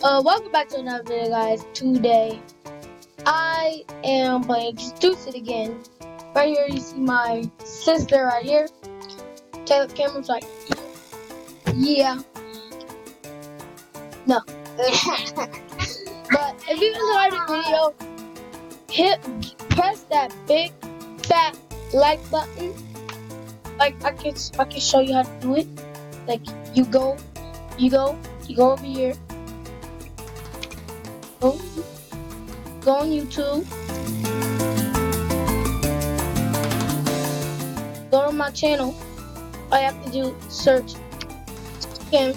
Welcome back to another video, guys. Today, I am playing Strucid again. Right here, you see my sister right here. Taylor Cameron's like, yeah, no. But if you enjoyed the video, press that big fat like button. Like I can show you how to do it. Like you go over here. Go on YouTube. Go to my channel. All you have to do is search Cameron.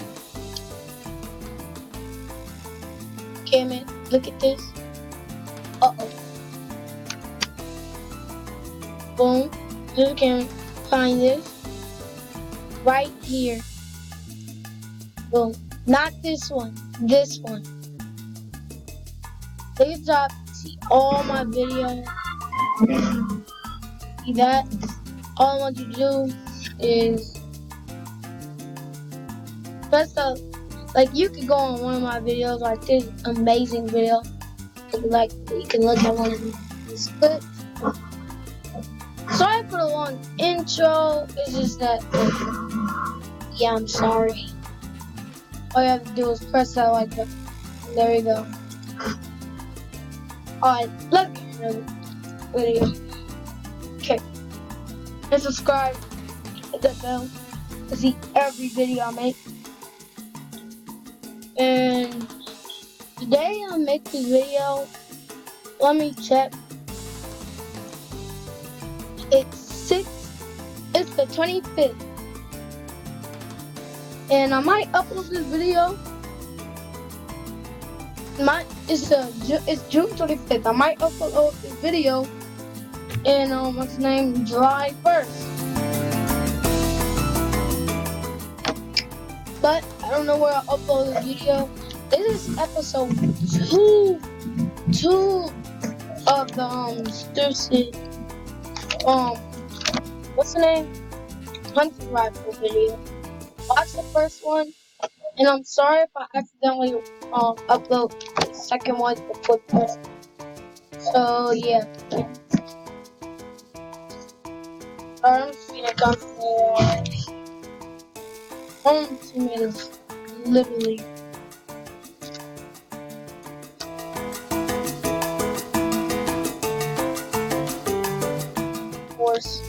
Look at this. Boom. Here's Cameron. Find this. Right here. Boom. Not this one. This one. Take the top, see all my videos. See that? All I want you to do is press up. Like you could go on one of my videos, like this amazing video. Like you can look at one of these clips. Sorry for the long intro. It's just that, yeah, I'm sorry. All you have to do is press that like button. There you go. Alright, let's get another video. Okay. And subscribe, hit that bell to see every video I make. And today I'll make this video. Let me check. It's the 25th. And I might upload this video. It's June 25th. I might upload this video in what's the name, July 1st. But I don't know where I'll upload this video. This is episode 2 of the Strucid what's the name? Hunting rifle video. Watch the first one. And I'm sorry if I accidentally upload the second one before the first. So yeah. I'm just gonna go for teammate is literally force.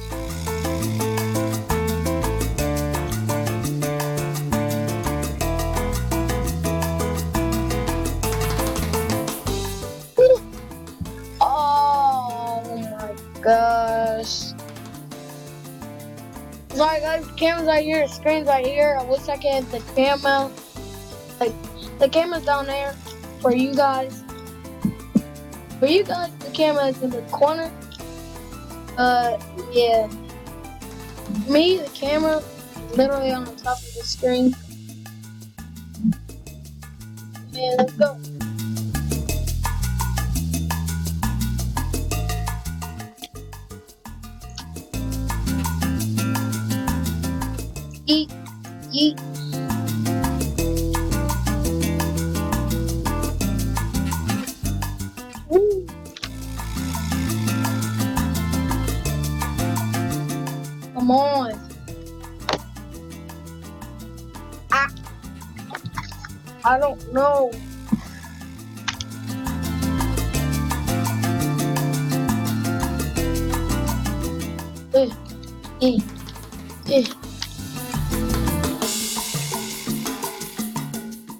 Gosh. Sorry guys, the camera's right here, the screen's right here. I wish I could have the camera. Like the camera's down there for you guys. For you guys, the camera is in the corner. Yeah. Me, the camera is literally on the top of the screen. And let's go. Yeet, yeet. Woo. Come on. I don't know.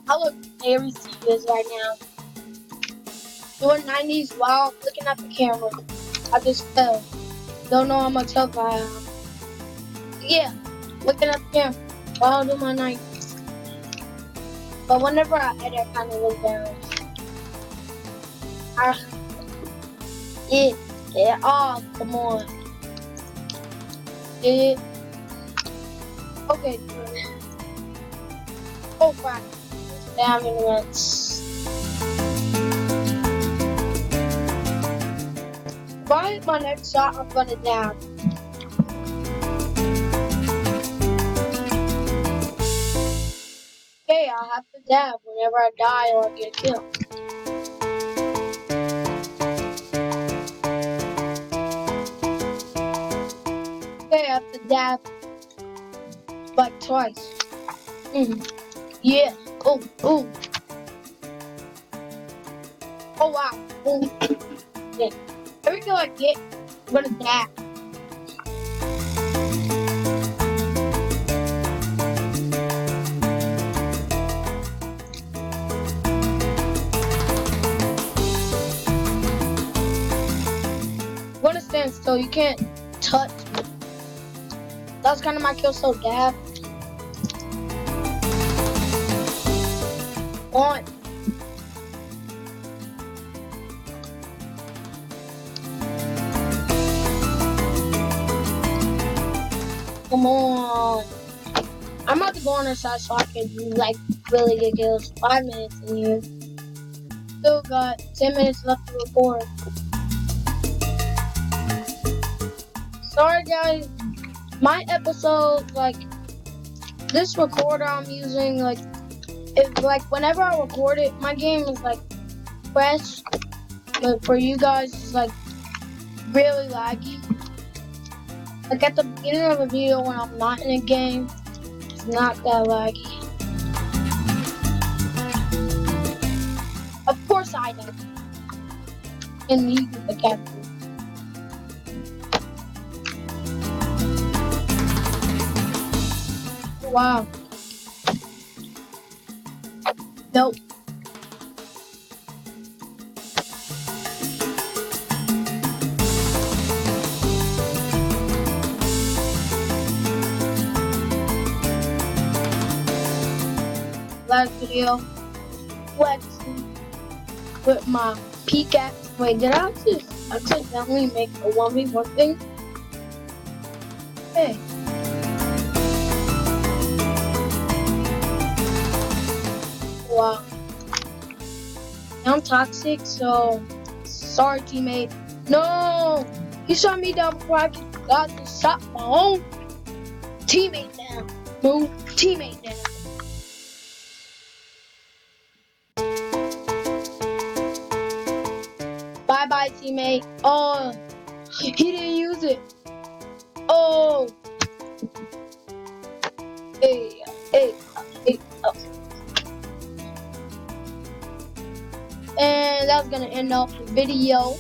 I look very serious right now. Doing 90s while looking at the camera. I just fell. Don't know how much help I have. Yeah, looking at the camera while doing my 90s. But whenever I edit, I kind of look down. Yeah, oh, come on. Yeah. Okay. Oh, crap. Damn it. Why is my next shot I'm gonna down? Okay, I have to dab whenever I die or get a kill. Okay, I have to dab like twice. Yeah. Oh, oh. Oh wow. Oh. Yeah. Every kill I get, I'm gonna dab. I'm gonna stand still. You can't touch me. That's kind of my kill, so dab. On. Come on. I'm about to go on our side so I can like really get kills. 5 minutes in here. Still got 10 minutes left to record. Sorry guys. My episode, like this recorder I'm using, like it's like whenever I record it, my game is like fresh. But for you guys, it's like really laggy. Like at the beginning of a video when I'm not in a game, it's not that laggy. Of course I know. And he is the captain. Wow. Nope. Last video, flexing with my pickaxe. Wait, did I just accidentally make a 1v1 thing? Hey. Wow. I'm toxic, so sorry, teammate. No! He shot me down before I got to shot my own teammate down. Move teammate down. Bye bye, teammate. Oh, he didn't use it. Oh. Hey. Oh. And that's gonna end off the video.